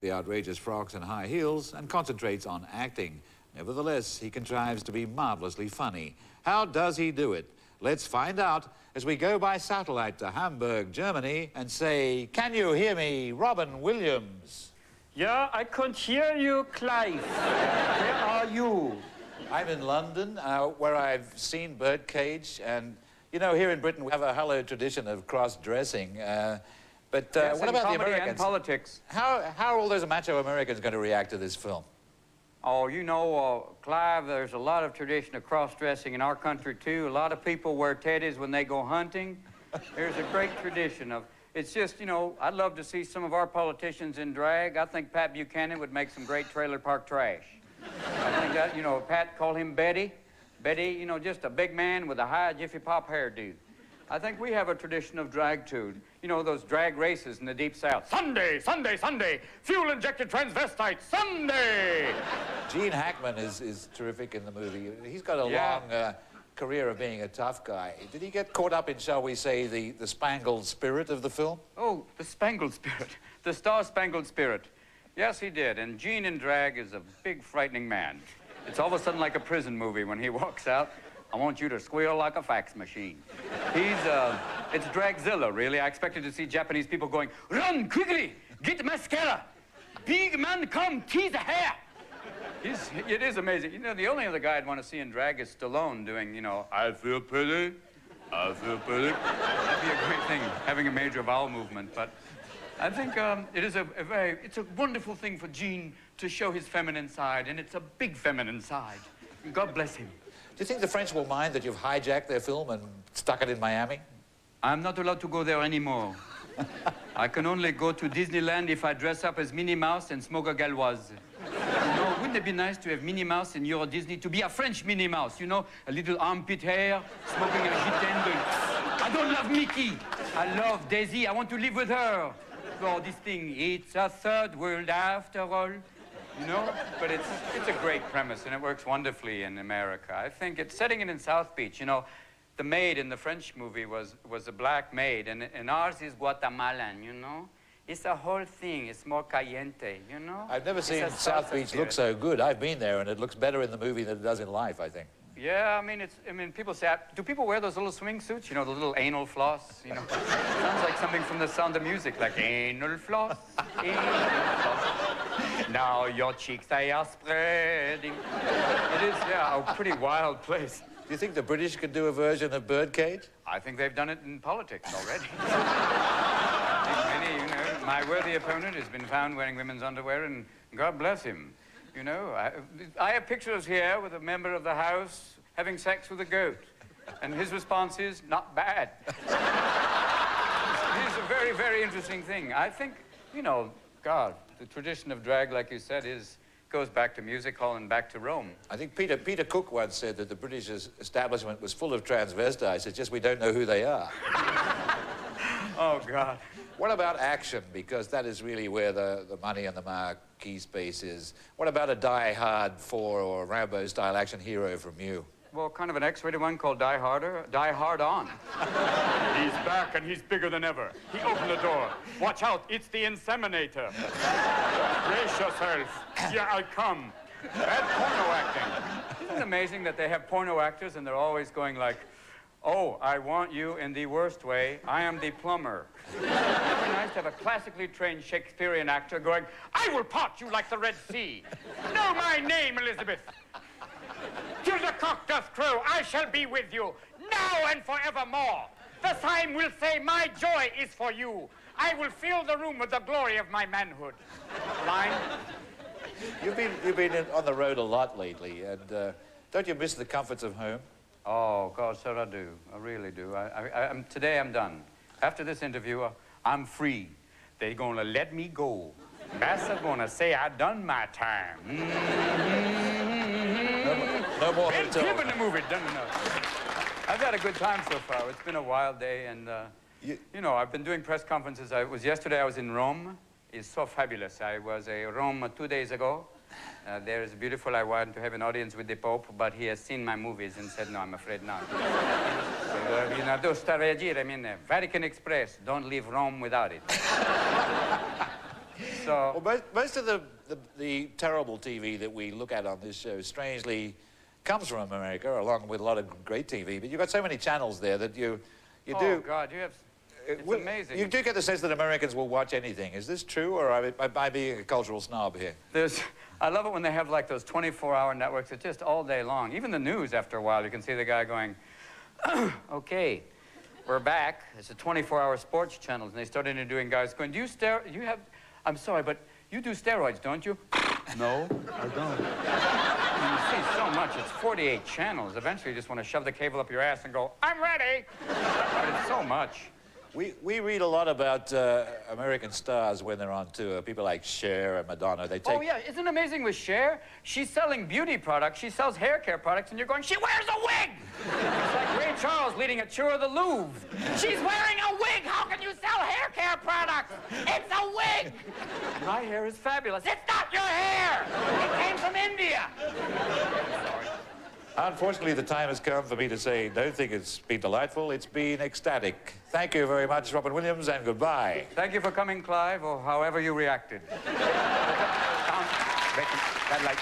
the outrageous frocks and high heels and concentrates on acting. Nevertheless, he contrives to be marvelously funny. How does he do it? Let's find out as we go by satellite to Hamburg, Germany, and say, "Can you hear me, Robin Williams?" Yeah, I can't hear you, Clive. Where are you? I'm in London, where I've seen Birdcage, and, you know, here in Britain we have a hallowed tradition of cross-dressing. But Yes, what about the comedy Americans? and politics. How are all those macho Americans going to react to this film? Oh, you know, Clive, there's a lot of tradition of cross-dressing in our country, too. A lot of people wear teddies when they go hunting. There's a great tradition of... It's just, you know, I'd love to see some of our politicians in drag. I think Pat Buchanan would make some great trailer park trash. I think that, you know, Pat, call him Betty. Betty, you know, just a big man with a high Jiffy Pop hairdo. I think we have a tradition of drag, too. You know, those drag races in the Deep South. Sunday, Sunday, Sunday, fuel-injected transvestites, Sunday! Gene Hackman is terrific in the movie. He's got a long career of being a tough guy. Did he get caught up in, shall we say, the spangled spirit of the film? Oh, the Spangled Spirit. The Star-Spangled Spirit. Yes, he did. And Gene in drag is a big, frightening man. It's all of a sudden like a prison movie when he walks out. I want you to squeal like a fax machine. It's Dragzilla, really. I expected to see Japanese people going, "Run, quickly, get mascara. Big man, come, tease the hair." It is amazing. You know, the only other guy I'd want to see in drag is Stallone doing, you know, "I feel pretty, I feel pretty." That'd be a great thing, having a major vowel movement. But I think it's a wonderful thing for Gene to show his feminine side, and it's a big feminine side. God bless him. Do you think the French will mind that you've hijacked their film and stuck it in Miami? I'm not allowed to go there anymore. I can only go to Disneyland if I dress up as Minnie Mouse and smoke a Gauloise. You know, wouldn't it be nice to have Minnie Mouse in Euro Disney, to be a French Minnie Mouse, you know? A little armpit hair, smoking a Gitane. I don't love Mickey. I love Daisy. I want to live with her. For this thing, it's a third world after all. You know, but it's a great premise, and it works wonderfully in America. I think it's setting it in South Beach. You know, the maid in the French movie was a black maid, and ours is Guatemalan, you know? It's a whole thing. It's more caliente, you know? I've never seen South Beach look so good. I've been there, and it looks better in the movie than it does in life, I think. Yeah, I mean, people say, do people wear those little swing suits? You know, the little anal floss, you know? Sounds like something from The Sound of Music, like anal floss, anal floss. Now your cheeks, they are spreading. It is, yeah, a pretty wild place. Do you think the British could do a version of Birdcage? I think they've done it in politics already. Many, you know, my worthy opponent has been found wearing women's underwear, and God bless him. You know, I have pictures here with a member of the House having sex with a goat, and his response is, "Not bad." It's a very, very interesting thing. I think, you know, God, the tradition of drag, like you said, goes back to music hall and back to Rome. I think Peter Cook once said that the British establishment was full of transvestites. It's just we don't know who they are. Oh, God. What about action? Because that is really where the money and the marquee space is. What about a Die Hard 4 or Rambo-style action hero from you? Well, kind of an X-rated one called Die Harder. Die Hard On. He's back and he's bigger than ever. He opened the door. Watch out, it's the inseminator. Brace yourself. Here I come. Bad porno acting. Isn't it amazing that they have porno actors and they're always going like, "Oh, I want you in the worst way. I am the plumber." It'd be nice to have a classically trained Shakespearean actor going, "I will part you like the Red Sea. Know my name, Elizabeth. Till the cock doth crow, I shall be with you, now and forevermore. The sign will say, my joy is for you. I will fill the room with the glory of my manhood." Line. You've been on the road a lot lately, and don't you miss the comforts of home? Oh, God, sir, I do. I really do. Today I'm done. After this interview, I'm free. They're gonna let me go. Massa gonna say I done my time. No more Ben hotel. Kim in the movie, done enough. I've had a good time so far. It's been a wild day, and you know, I've been doing press conferences. Yesterday I was in Rome. It's so fabulous. I was in Rome 2 days ago. There is beautiful. I wanted to have an audience with the Pope, but he has seen my movies and said, "No, I'm afraid not." So, you know, dosta reagire, I mean, Vatican Express, don't leave Rome without it. So, Well, most of the terrible TV that we look at on this show, strangely, comes from America, along with a lot of great TV. But you've got so many channels there that you do. oh God, you have. It's Well, amazing. You do get the sense that Americans will watch anything. Is this true, or am I being a cultural snob here? I love it when they have like those 24-hour networks. It's just all day long. Even the news, after a while, you can see the guy going, okay, we're back. It's a 24-hour sports channel. And they start interviewing guys going, I'm sorry, but you do steroids, don't you? No, I don't. You see so much. It's 48 channels. Eventually, you just want to shove the cable up your ass and go, I'm ready. But it's so much. We read a lot about American stars when they're on tour. People like Cher and Madonna. They take. Oh, yeah. Isn't it amazing with Cher? She's selling beauty products. She sells hair care products, and you're going, she wears a wig! It's like Ray Charles leading a tour of the Louvre. She's wearing a wig! How can you sell hair care products? It's a wig! My hair is fabulous. It's not your hair! It came from India! Unfortunately, the time has come for me to say, don't think it's been delightful. It's been ecstatic. Thank you very much, Robin Williams, and goodbye. Thank you for coming, Clive, or however you reacted. That light.